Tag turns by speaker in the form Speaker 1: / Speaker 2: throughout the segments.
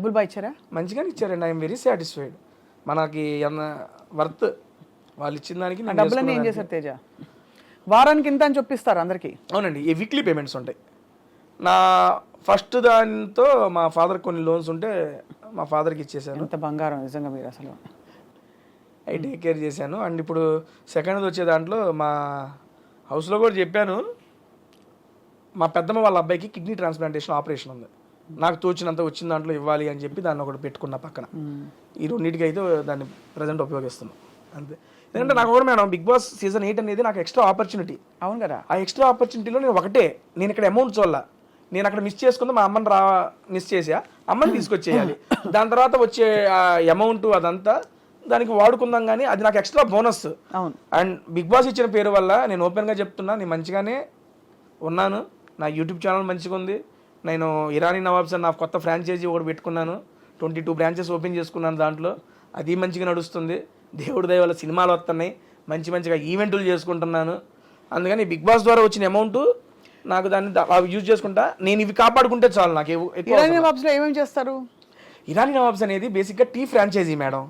Speaker 1: డబ్బులు బాగా ఇచ్చారా?
Speaker 2: మంచిగానే ఇచ్చారండి. I'm very satisfied. మనకి వర్త్ వాళ్ళు ఇచ్చిన దానికి.
Speaker 1: డబ్బులన్నీ ఏం చేశారు తేజ? వారానికి ఇంత అని చెప్పిస్తారు అందరికి?
Speaker 2: అవునండి, ఈ వీక్లీ పేమెంట్స్ ఉంటాయి. నా ఫస్ట్ దానితో మా ఫాదర్ కొన్ని లోన్స్ ఉంటే మా ఫాదర్కి ఇచ్చేసాను.
Speaker 1: ఎంత బంగారం నిజంగా మీరు అసలు.
Speaker 2: అవి టేక్ కేర్ చేశాను. అండ్ ఇప్పుడు సెకండ్ వచ్చే దాంట్లో మా హౌస్లో కూడా చెప్పాను, మా పెద్దమ్మ వాళ్ళ అబ్బాయికి కిడ్నీ ట్రాన్స్ప్లాంటేషన్ ఆపరేషన్ ఉంది, నాకు తోచినంత వచ్చిన దాంట్లో ఇవ్వాలి అని చెప్పి దాన్ని ఒకటి పెట్టుకున్న పక్కన. ఈ రెండింటికి అయితే దాన్ని ప్రజెంట్ ఉపయోగిస్తున్నాం అంతే. ఎందుకంటే నాకు కూడా మేడం బిగ్ బాస్ సీజన్ 8 అనేది నాకు ఎక్స్ట్రా ఆపర్చునిటీ.
Speaker 1: అవును కదా.
Speaker 2: ఆ ఎక్స్ట్రా ఆపర్చునిటీలో నేను ఇక్కడ అమౌంట్ చూడాల, నేను అక్కడ మిస్ చేసుకుందా మా అమ్మని మిస్ చేసా, అమ్మని తీసుకొచ్చేయాలి. దాని తర్వాత వచ్చే అమౌంట్ అదంతా దానికి వాడుకుందాం, కానీ అది నాకు ఎక్స్ట్రా బోనస్.
Speaker 1: అవును.
Speaker 2: అండ్ బిగ్ బాస్ ఇచ్చిన పేరు వల్ల నేను ఓపెన్గా చెప్తున్నా, నేను మంచిగానే ఉన్నాను. నా యూట్యూబ్ ఛానల్ మంచిగా ఉంది. నేను ఇరానీ నవాబ్స్ అని నా కొత్త ఫ్రాంచైజీ ఒకటి పెట్టుకున్నాను, 22 బ్రాంచెస్ ఓపెన్ చేసుకున్నాను. దాంట్లో అది మంచిగా నడుస్తుంది. దేవుడి దయ వల్ల సినిమాలు వస్తున్నాయి, మంచిగా ఈవెంట్లు చేసుకుంటున్నాను. అందుకని బిగ్ బాస్ ద్వారా వచ్చిన అమౌంట్ నాకు దాన్ని యూజ్ చేసుకుంటా. నేను ఇవి కాపాడుకుంటే చాలు నాకు.
Speaker 1: ఇరానీ నవాబ్స్లో ఏమేమి చేస్తారు?
Speaker 2: ఇరానీ నవాబ్స్ అనేది బేసిక్గా tea franchise madam.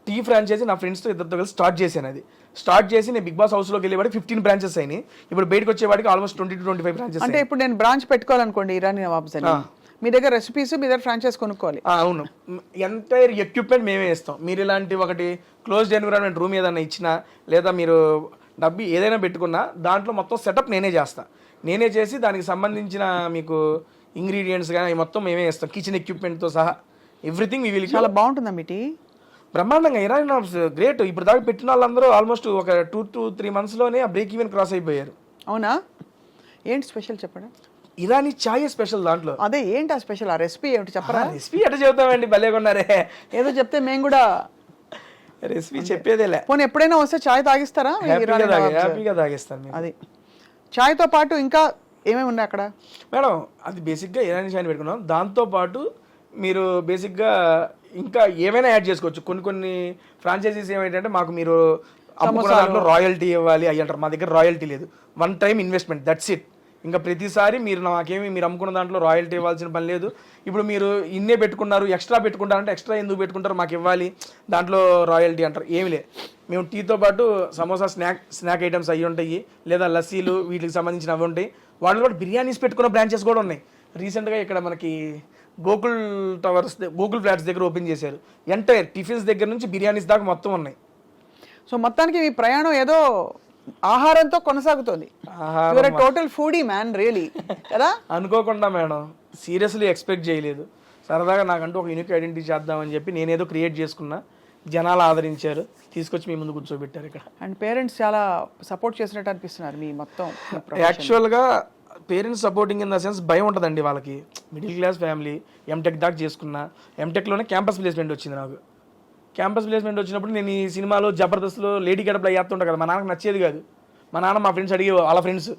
Speaker 2: Tea franchise నా ఫ్రెండ్స్తో ఇద్దరితో కలిసి స్టార్ట్ చేశాను. అది స్టార్ట్ చేసి నేను బిగ్ బాస్ హౌస్లోకి వెళ్ళేవాడికి 15 బ్రాంచెస్ అయినాయి. ఇప్పుడు బయటకు వచ్చేవాడికి ఆల్మోస్ట్ 20 to 25 బ్రాంచెస్.
Speaker 1: అంటే ఇప్పుడు నేను బ్రాంచ్ పెట్టుకోవాలనుకోండి ఇరానీ నవాబ్స్ అని, మీ దగ్గర రెసిపీస్, మీ దగ్గర ఫ్రాంచైజ్ కొనుక్కోవాలి.
Speaker 2: అవును, ఎంటైర్ ఎక్విప్మెంట్ మేమే ఇస్తాం. మీరు ఇలాంటి ఒకటి క్లోజ్డ్ ఎన్విరాన్మెంట్ రూమ్ ఏదైనా ఇచ్చినా, లేదా మీరు డబ్బు ఏదైనా పెట్టుకున్నా, దాంట్లో మొత్తం సెటప్ నేనే చేస్తాను. నేనే చేసి దానికి సంబంధించిన మీకు ఇంగ్రీడియంట్స్ కానీ మొత్తం మేమే ఇస్తాం, కిచెన్ ఎక్విప్మెంట్తో సహా ఎవ్రీథింగ్. ఇవి
Speaker 1: చాలా బాగుంటుందా మీ టీ?
Speaker 2: బ్రహ్మాండంగా. Irani nawabs great. ఇప్పుడు దాకా పెట్టిన వాళ్ళందరూ ఆల్మోస్ట్ ఒక 2 to 3 monthsలోనే ఆ బ్రేక్ ఈవెన్ క్రాస్ అయిపోయారు.
Speaker 1: అవునా? ఏంటి స్పెషల్ చెప్పండి.
Speaker 2: ఇరానీ చాయ్ స్పెషల్ దాంట్లో.
Speaker 1: అదే ఏంటి ఆ స్పెషల్? ఆ రెసిపీ ఏమిటి చెప్పరా?
Speaker 2: రెసిపీ ఎట్లా చెబుతామండి, భలేగా ఉన్నారే.
Speaker 1: ఏదో చెప్తే మేము కూడా
Speaker 2: రెసిపీ చెప్పేదేలే.
Speaker 1: పోనీ ఎప్పుడైనా వస్తే చాయ్ తాగిస్తారా?
Speaker 2: హ్యాపీగా తాగిస్తాను.
Speaker 1: అది చాయ్తో పాటు ఇంకా ఏమేమి ఉన్నాయి అక్కడ
Speaker 2: మేడం? అది బేసిక్గా ఇరానీ చాయ్ పెట్టుకున్నాం. దాంతోపాటు మీరు బేసిక్గా ఇంకా ఏమైనా యాడ్ చేసుకోవచ్చు. కొన్ని ఫ్రాంచైజీస్ ఏమైందంటే, మాకు మీరు అమ్ముకున్న దాంట్లో రాయల్టీ ఇవ్వాలి అయ్యి అంటారు. మా దగ్గర రాయల్టీ లేదు, 1 time ఇన్వెస్ట్మెంట్, దట్స్ ఇట్. ఇంకా ప్రతిసారి మీరు నాకేమి మీరు అమ్ముకున్న దాంట్లో రాయల్టీ ఇవ్వాల్సిన పని లేదు. ఇప్పుడు మీరు ఇన్నే పెట్టుకున్నారు, ఎక్స్ట్రా పెట్టుకుంటారంటే ఎక్స్ట్రా ఎందుకు పెట్టుకుంటారు, మాకు ఇవ్వాలి, దాంట్లో రాయల్టీ అంటారు. ఏమి లేదు. మేము టీతో పాటు సమోసా స్నాక్ ఐటమ్స్ అవి ఉంటాయి, లేదా లస్సీలు వీటికి సంబంధించిన అవి ఉంటాయి. వాటిలో కూడా బిర్యానీస్ పెట్టుకున్న బ్రాంచెస్ కూడా ఉన్నాయి. రీసెంట్గా ఇక్కడ మనకి గోకుల్ ఫ్లాట్స్ దగ్గర ఓపెన్ చేశారు. ఎంటైర్ టిఫిన్స్ దగ్గర నుంచి బిర్యానీస్ దాకా మొత్తం ఉన్నాయి.
Speaker 1: సో మొత్తానికి మీ ప్రయాణం ఏదో ఆహారంతో కొనసాగుతుంది. టోటల్ ఫుడీ మ్యాన్ రియలీ కదా.
Speaker 2: అనుకోకుండా మేడం, సీరియస్లీ ఎక్స్పెక్ట్ చేయలేదు. సరదాగా నాకంటూ ఒక యూనిక్ ఐడెంటిటీ చేద్దామని చెప్పి నేనేదో క్రియేట్ చేసుకున్నా, జనాలు ఆదరించారు, తీసుకొచ్చి మీ ముందు కూర్చోబెట్టారు ఇక్కడ.
Speaker 1: అండ్ పేరెంట్స్ చాలా సపోర్ట్ చేసినట్టు అనిపిస్తున్నారు మీ మొత్తం.
Speaker 2: యాక్చువల్గా parents supporting in the sense భయం ఉంటుందండి వాళ్ళకి. మిడిల్ క్లాస్ ఫ్యామిలీ, ఎంటెక్ దాకా చేసుకున్నా. ఎంటెక్లోనే క్యాంపస్ ప్లేస్మెంట్ వచ్చింది నాకు. క్యాంపస్ ప్లేస్మెంట్ వచ్చినప్పుడు నేను ఈ సినిమాలో జబర్దస్త్లో లేడీ గడపలో చేస్తుంటా కదా, మా నాన్నకు నచ్చేది కాదు. మా నాన్న మా ఫ్రెండ్స్ అడిగే, వాళ్ళ ఫ్రెండ్స్,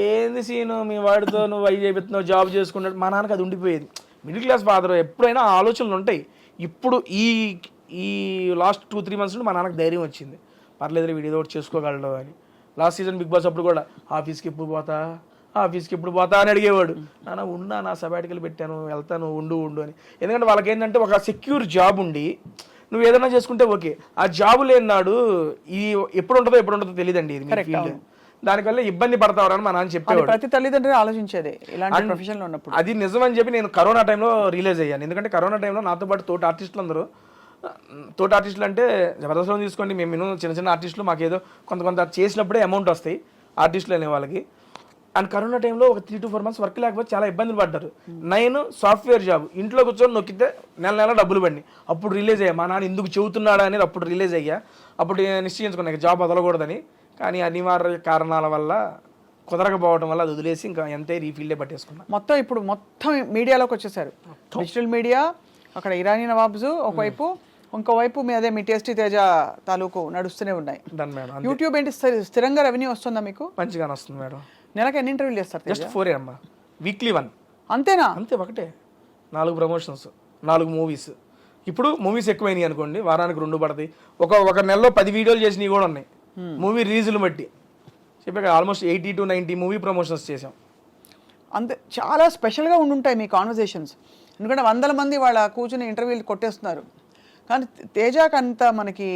Speaker 2: ఏంది సీను మీ వాడితో నువ్వు అవి చేస్తున్నావు, జాబ్ చేసుకున్నాడు. మా నాన్నకు అది ఉండిపోయేది. మిడిల్ క్లాస్ ఫాదర్ ఎప్పుడైనా ఆలోచనలు ఉంటాయి. ఇప్పుడు ఈ లాస్ట్ 2-3 months నుండి మా నాన్నకు ధైర్యం వచ్చింది, పర్లేదు వీడు ఏదో ఒకటి చేసుకోగలడు అని. లాస్ట్ సీజన్ బిగ్ బాస్ అప్పుడు కూడా ఆఫీస్కి ఎప్పుడు పోతా అని అడిగేవాడు. నాన్న ఉన్నా, నా సబాటికలు పెట్టాను, వెళ్తాను, ఉండు అని. ఎందుకంటే వాళ్ళకి ఏంటంటే ఒక సెక్యూర్ జాబ్ ఉండి నువ్వు ఏదైనా చేసుకుంటే ఓకే. ఆ జాబ్ లేనాడు ఇది ఎప్పుడు ఉంటుందో తెలియదండి. ఇది ఫీల్డ్, దానివల్ల ఇబ్బంది పడతావని మా నాన్న చెప్పేవాడు.
Speaker 1: ప్రతి తల్లిదండ్రులు ఆలోచించేది ఇలాంటి ప్రొఫెషన్ లో ఉన్నప్పుడు.
Speaker 2: అది నిజమని చెప్పి నేను కరోనా టైంలో రియలైజ్ అయ్యాను. ఎందుకంటే కరోనా టైంలో నాతో పాటు తోటి ఆర్టిస్టులు అంటే జబర్దస్త్లో తీసుకోండి, మేము చిన్న ఆర్టిస్టులు, మాకేదో కొంత చేసినప్పుడే అమౌంట్ వస్తాయి ఆర్టిస్టులు అనే వాళ్ళకి. అండ్ కరోనా టైంలో ఒక 3 to 4 months వర్క్ లేకపోతే చాలా ఇబ్బందులు పడ్డారు. నేను సాఫ్ట్వేర్ జాబ్ ఇంట్లో కూర్చొని నొక్కితే నెల డబ్బులు పడినాయి. అప్పుడు రిలీజ్ అయ్యా, మా నాన్న ఎందుకు చెబుతున్నాడా అనేది అప్పుడు రిలీజ్ అయ్యా. అప్పుడు నిశ్చయించుకున్నా జాబ్ వదలకూడదని. కానీ అనివార్య కారణాల వల్ల కుదరకపోవడం వల్ల అది వదిలేసి ఇంకా ఎంతే ఈ ఫీల్డే పట్టేసుకున్నా.
Speaker 1: ఇప్పుడు మొత్తం మీడియాలోకి వచ్చేసారు. డిజిటల్ మీడియా, అక్కడ ఇరానీ నవాబ్స్ ఒకవైపు, ఇంకోవైపు మీ టేస్టీ తేజ తాలూకు నడుస్తూనే ఉన్నాయి. యూట్యూబ్ ఏంటి స్థిరంగా రెవెన్యూ వస్తుందా మీకు?
Speaker 2: మంచిగానే వస్తుంది మేడం.
Speaker 1: నెలకు ఎన్ని ఇంటర్వ్యూలు చేస్తారు?
Speaker 2: జస్ట్ 4 అమ్మా, వీక్లీ 1.
Speaker 1: అంతేనా?
Speaker 2: అంతే, ఒకటే 4 ప్రమోషన్స్, 4 మూవీస్. ఇప్పుడు మూవీస్ ఎక్కువైనాయి అనుకోండి, వారానికి 2 పడతాయి. ఒక నెలలో 10 వీడియోలు చేసినవి కూడా ఉన్నాయి. మూవీ రిలీజులు బట్టి చెప్పాక ఆల్మోస్ట్ 80 to 90 మూవీ ప్రమోషన్స్ చేసాం.
Speaker 1: అంతే, చాలా స్పెషల్గా ఉండుంటాయి మీ కాన్వర్జేషన్స్. ఎందుకంటే వందల మంది వాళ్ళ కూర్చుని ఇంటర్వ్యూలు కొట్టేస్తున్నారు. కానీ తేజకి అంత మనకి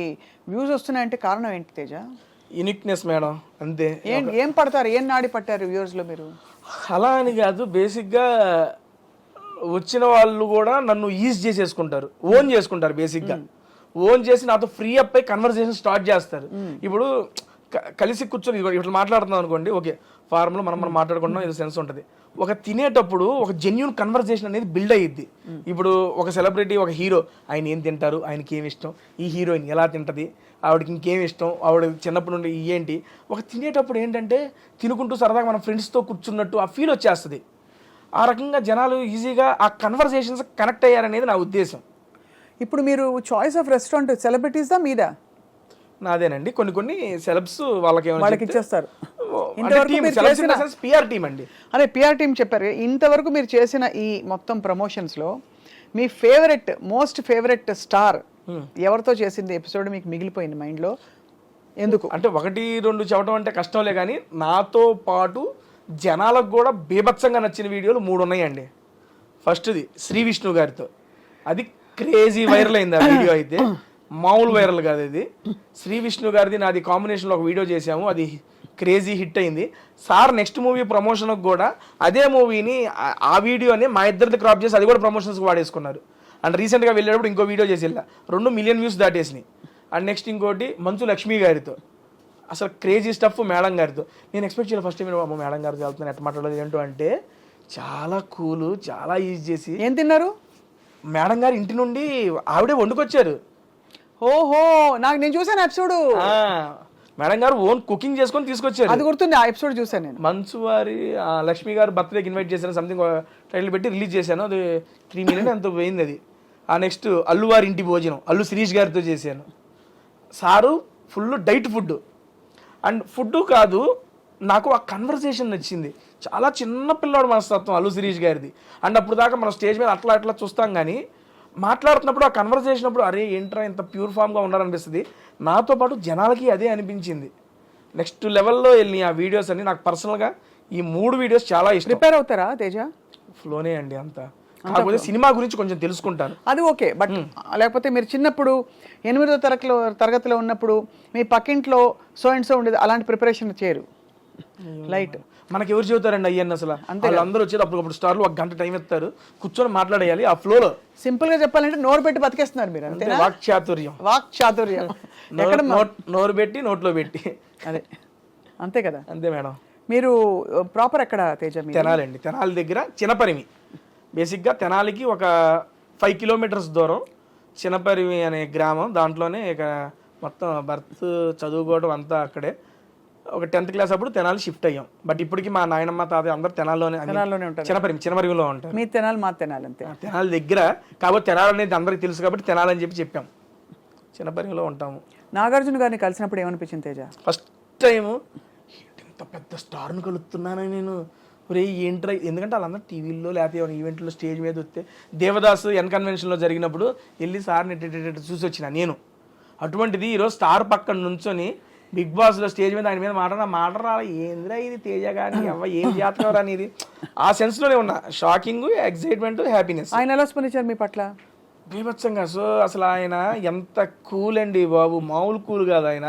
Speaker 1: వ్యూస్ వస్తున్నాయంటే కారణం ఏంటి తేజ?
Speaker 2: యూనిక్నెస్ మేడం, అంతే.
Speaker 1: ఏం పడతారు, ఏం నాడి పట్టారు వ్యూవర్స్లో మీరు?
Speaker 2: అలా అని కాదు, బేసిక్గా వచ్చిన వాళ్ళు కూడా నన్ను ఈజ్ చేసేసుకుంటారు, ఓన్ చేసుకుంటారు. బేసిక్గా ఓన్ చేసి నాతో ఫ్రీ అప్ అయి కన్వర్సేషన్ స్టార్ట్ చేస్తారు. ఇప్పుడు కలిసి కూర్చొని ఇట్లా మాట్లాడుతున్నాం అనుకోండి, ఓకే ఫార్మ్లో మనం మాట్లాడుకుంటున్నాం, ఏదో సెన్స్ ఉంటుంది. ఒక తినేటప్పుడు ఒక జెన్యున్ కన్వర్సేషన్ అనేది బిల్డ్ అయ్యిద్ది. ఇప్పుడు ఒక సెలబ్రిటీ, ఒక హీరో, ఆయన ఏం తింటారు, ఆయనకి ఏమి ఇష్టం, ఈ హీరోయిన్ ఎలా తింటది, ఆవిడకి ఇంకేమి ఇష్టం, ఆవిడ చిన్నప్పటి నుండి ఏంటి, ఒక తినేటప్పుడు ఏంటంటే తినుకుంటూ సరదాగా మన ఫ్రెండ్స్తో కూర్చున్నట్టు ఆ ఫీల్ వచ్చేస్తుంది. ఆ రకంగా జనాలు ఈజీగా ఆ కన్వర్సేషన్స్ కనెక్ట్ అయ్యారనేది నా ఉద్దేశం.
Speaker 1: ఇప్పుడు మీరు చాయిస్ ఆఫ్ రెస్టారెంట్ సెలబ్రిటీస్ దా మీదా?
Speaker 2: నాదేనండి. కొన్ని సెలబ్స్ వాళ్ళకి
Speaker 1: ఇచ్చేస్తారు.
Speaker 2: పిఆర్ టీమ్ అండి.
Speaker 1: అదే పిఆర్ టీమ్ చెప్పారు. ఇంతవరకు మీరు చేసిన ఈ మొత్తం ప్రమోషన్స్లో మీ మోస్ట్ ఫేవరెట్ స్టార్ ఎవరితో చేసింది ఎపిసోడ్ మీకు మిగిలిపోయింది మైండ్లో? ఎందుకు
Speaker 2: అంటే 1-2 చెప్పడం అంటే కష్టంలే, కానీ నాతో పాటు జనాలకు కూడా బీభత్సంగా నచ్చిన వీడియోలు 3 ఉన్నాయండి. ఫస్ట్ది శ్రీ విష్ణు గారితో, అది క్రేజీ వైరల్ అయింది ఆ వీడియో. అయితే మామూలు వైరల్ కాదు ఇది. శ్రీ విష్ణు గారిది నాది కాంబినేషన్లో ఒక వీడియో చేసాము, అది క్రేజీ హిట్ అయింది. సార్ నెక్స్ట్ మూవీ ప్రమోషన్కి కూడా అదే మూవీని, ఆ వీడియోని మా ఇద్దరిది క్రాప్ చేసి అది కూడా ప్రమోషన్స్కి వాడేసుకున్నారు. అండ్ రీసెంట్గా వెళ్ళేటప్పుడు ఇంకో వీడియో చేసి 2 మిలియన్ వ్యూస్ దాటేసినాయి. అండ్ నెక్స్ట్ ఇంకోటి మంచు లక్ష్మి గారితో, అసలు క్రేజీ స్టఫ్ మేడం గారితో. నేను ఎక్స్పెక్ట్ చేయాలి ఫస్ట్ టైం మేడం గారితో వెళ్తున్నాను, ఎట్లా మాట్లాడలేదు ఏంటో అంటే చాలా కూల్, చాలా ఈజీ చేసి.
Speaker 1: ఏం తిన్నారు?
Speaker 2: మేడం గారు ఇంటి నుండి ఆవిడే వండుకొచ్చారు.
Speaker 1: ఓహో, నేను చూసాను ఎపిసోడ్.
Speaker 2: మేడం గారు ఓన్ కుకింగ్ చేసుకొని తీసుకొచ్చారు.
Speaker 1: అది గుర్తుంది, ఆ ఎపిసోడ్ చూసాను నేను.
Speaker 2: మంచు వారి లక్ష్మి గారు బర్త్డేకి ఇన్వైట్ చేశాను, సంథింగ్ టైటిల్ పెట్టి రిలీజ్ చేశాను. అది 3 మిలియన్ ఎంతో పోయింది అది. ఆ నెక్స్ట్ అల్లు వారి ఇంటి భోజనం అల్లు శిరీష్ గారితో చేశాను. Sir full diet food. And food కాదు, నాకు ఆ కన్వర్సేషన్ నచ్చింది. చాలా చిన్న పిల్లాడు మనస్తత్వం అల్లు శిరీష్ గారిది. అండ్ అప్పుడు దాకా మనం స్టేజ్ మీద అట్లా చూస్తాం, కానీ మాట్లాడుతున్నప్పుడు ఆ కన్వర్సేషన్ అప్పుడు అరే ఏంట్రా ఇంత ప్యూర్ ఫామ్గా ఉండాలనిపిస్తుంది. నాతో పాటు జనాలకి అదే అనిపించింది. నెక్స్ట్ లెవెల్లో వెళ్ళి ఆ వీడియోస్ అన్ని నాకు పర్సనల్గా ఈ 3 వీడియోస్ చాలా ఇష్టం.
Speaker 1: ప్రిపేర్ అవుతారా తేజ?
Speaker 2: ఫ్లోనే అండి అంతా. కాకపోతే సినిమా గురించి కొంచెం తెలుసుకుంటాను,
Speaker 1: అది ఓకే. బట్ లేకపోతే మీరు చిన్నప్పుడు 8వ తరగతిలో ఉన్నప్పుడు మీ పక్కింట్లో సో అండ్ సో ఉండేది, అలాంటి ప్రిపరేషన్ చేయరు? లైట్
Speaker 2: మనకి ఎవరు చెబుతారండి అయ్యన్న, అసలు అందరూ వచ్చేది అప్పుడు స్టార్లు 1 గంట టైం ఇస్తారు, కూర్చొని మాట్లాడేయాలి ఆ ఫ్లోలో.
Speaker 1: సింపుల్ గా చెప్పాలంటే నోరు పెట్టి బతికేస్తున్నారు మీరు, అంతే. వాక్చాతుర్యం
Speaker 2: ఎక్కడ నోరు పెట్టి నోట్లో పెట్టి,
Speaker 1: అదే అంతే కదా.
Speaker 2: అంతే మేడం.
Speaker 1: మీరు ప్రాపర్ ఎక్కడ తేజ?
Speaker 2: తెనాలండి. తెనాలి దగ్గర చినపరిమి. బేసిక్గా తెనాలికి ఒక 5 కిలోమీటర్స్ దూరం చినపరిమి అనే గ్రామం. దాంట్లోనే ఇక మొత్తం బర్త్ చదువుకోవడం అంతా అక్కడే. ఒక 10th క్లాస్ అప్పుడు తెనాలి షిఫ్ట్ అయ్యాం. బట్ ఇప్పటికి మా నాయనమ్మ తాతయ్య అందరూ తెనాల్లోనే
Speaker 1: ఉంటారు.
Speaker 2: చినపరిమిలో ఉంటారు.
Speaker 1: మీ తెనాలి మా తెనాలి అంతే.
Speaker 2: తెనాలి దగ్గర కాబట్టి తెనాలి అనేది అందరికి తెలుసు కాబట్టి తెనాలి అని చెప్పాం. చినపరిమిలో ఉంటాము.
Speaker 1: నాగార్జున గారిని కలిసినప్పుడు ఏమనిపించింది తేజ?
Speaker 2: ఫస్ట్ టైము ఇంత పెద్ద స్టార్ను కలుస్తున్నానని నేను, ఒరే ఏంట్రా, ఎందుకంటే వాళ్ళందరూ టీవీల్లో లేకపోతే ఈవెంట్లో స్టేజ్ మీద వస్తే, దేవదాసు కన్వెన్షన్లో జరిగినప్పుడు వెళ్ళి సార్ని చూసి వచ్చిన నేను. అటువంటిది ఈరోజు స్టార్ పక్కన నుంచొని బిగ్ బాస్లో స్టేజ్ మీద ఆయన మీద మాట రాలా, ఏంద్రా ఇది తేజ కానీ అవ్వ ఏం జాతకం అనేది, ఆ సెన్స్లోనే ఉన్నా. Shocking, excitement, happiness.
Speaker 1: ఆయన ఎలా స్పందించారు మీ పట్ల?
Speaker 2: బీభత్సంగా. సో అసలు ఆయన ఎంత కూల్ అండి బాబు, మామూలు కూల్ కాదు ఆయన.